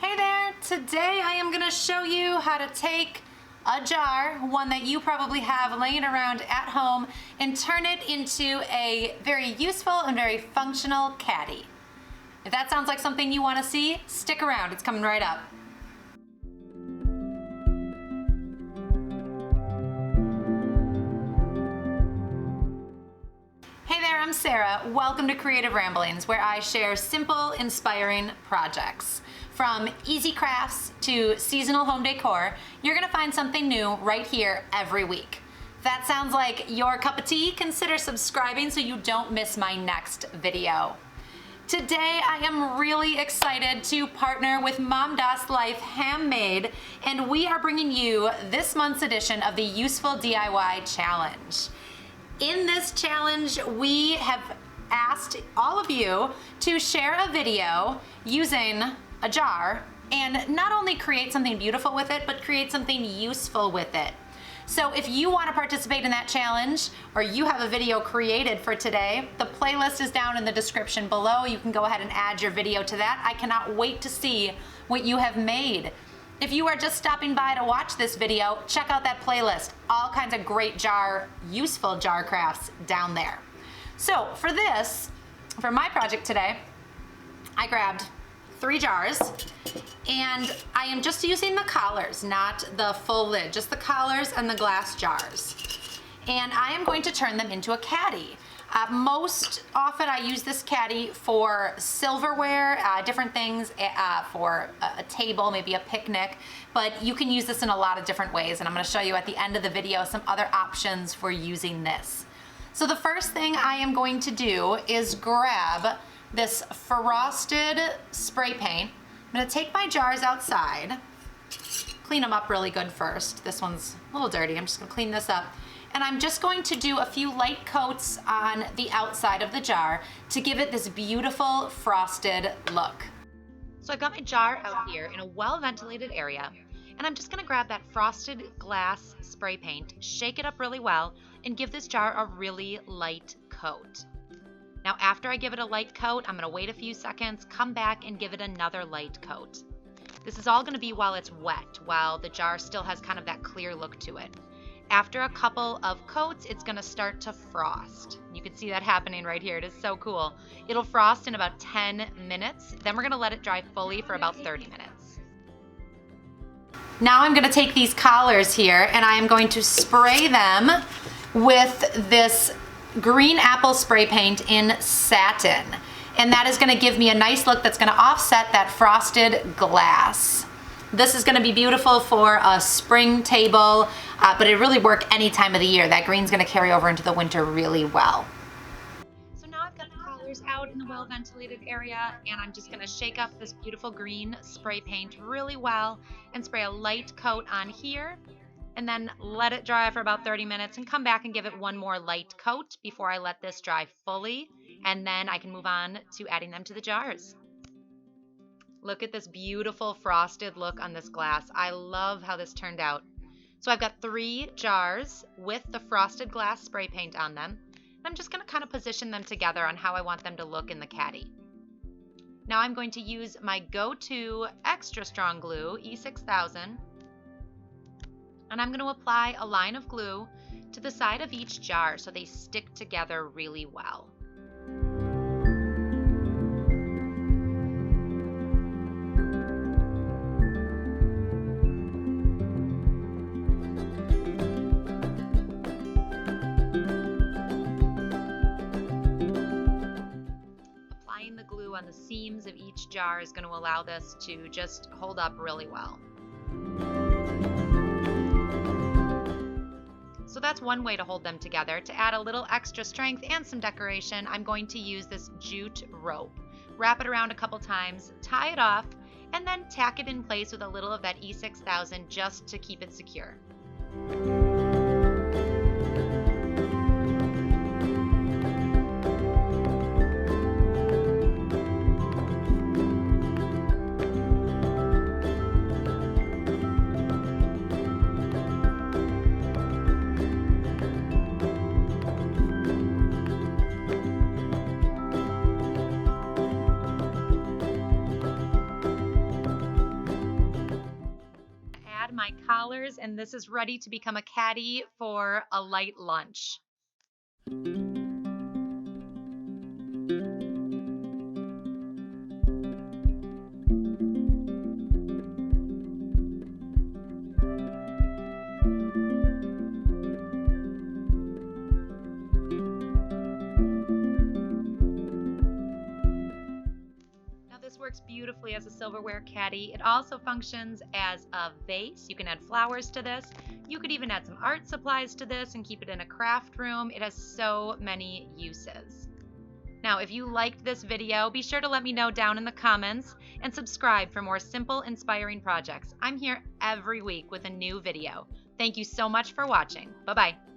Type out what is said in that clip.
Hey there! Today I am going to show you how to take a jar, one that you probably have laying around at home, and turn it into a very useful and very functional caddy. If that sounds like something you want to see, stick around, it's coming right up. Hey there, I'm Sarah. Welcome to Creative Ramblings, where I share simple, inspiring projects. From easy crafts to seasonal home decor, you're gonna find something new right here every week. If that sounds like your cup of tea, consider subscribing so you don't miss my next video. Today, I am really excited to partner with Mom Das Life Handmade, and we are bringing you this month's edition of the Useful DIY Challenge. In this challenge, we have asked all of you to share a video using a jar and not only create something beautiful with it, but create something useful with it. So if you want to participate in that challenge, or you have a video created for today, the playlist is down in the description below. You can go ahead and add your video to that. I cannot wait to see what you have made. If you are just stopping by to watch this video, check out that playlist. All kinds of great useful jar crafts down there. So for my project today, I grabbed 3 jars, and I am just using the collars, not the full lid, just the collars and the glass jars. And I am going to turn them into a caddy. Most often I use this caddy for silverware, different things, for a table, maybe a picnic, but you can use this in a lot of different ways, and I'm going to show you at the end of the video some other options for using this. So the first thing I am going to do is grab this frosted spray paint. I'm going to take my jars outside, clean them up really good first. This one's a little dirty. I'm just going to clean this up. And I'm just going to do a few light coats on the outside of the jar to give it this beautiful frosted look. So I've got my jar out here in a well-ventilated area, and I'm just going to grab that frosted glass spray paint, shake it up really well, and give this jar a really light coat. Now after I give it a light coat, I'm going to wait a few seconds, come back and give it another light coat. This is all going to be while it's wet, while the jar still has kind of that clear look to it. After a couple of coats, it's going to start to frost. You can see that happening right here. It is so cool. It'll frost in about 10 minutes. Then we're going to let it dry fully for about 30 minutes. Now I'm going to take these collars here and I am going to spray them with this green apple spray paint in satin. And that is going to give me a nice look that's going to offset that frosted glass. This is going to be beautiful for a spring table, but it really work any time of the year. That green's going to carry over into the winter really well. So now I've got the collars out in the well-ventilated area, and I'm just going to shake up this beautiful green spray paint really well and spray a light coat on here, and then let it dry for about 30 minutes and come back and give it one more light coat before I let this dry fully, and then I can move on to adding them to the jars. Look at this beautiful frosted look on this glass. I love how this turned out. So I've got 3 jars with the frosted glass spray paint on them. And I'm just going to kind of position them together on how I want them to look in the caddy. Now I'm going to use my go-to extra strong glue, E6000. And I'm going to apply a line of glue to the side of each jar so they stick together really well. The glue on the seams of each jar is going to allow this to just hold up really well. So that's one way to hold them together. To add a little extra strength and some decoration, I'm going to use this jute rope. Wrap it around a couple times, tie it off, and then tack it in place with a little of that E6000 just to keep it secure. my collars, and this is ready to become a caddy for a light lunch. This works beautifully as a silverware caddy. It also functions as a vase. You can add flowers to this. You could even add some art supplies to this and keep it in a craft room. It has so many uses. Now, if you liked this video, be sure to let me know down in the comments and subscribe for more simple, inspiring projects. I'm here every week with a new video. Thank you so much for watching. Bye-bye.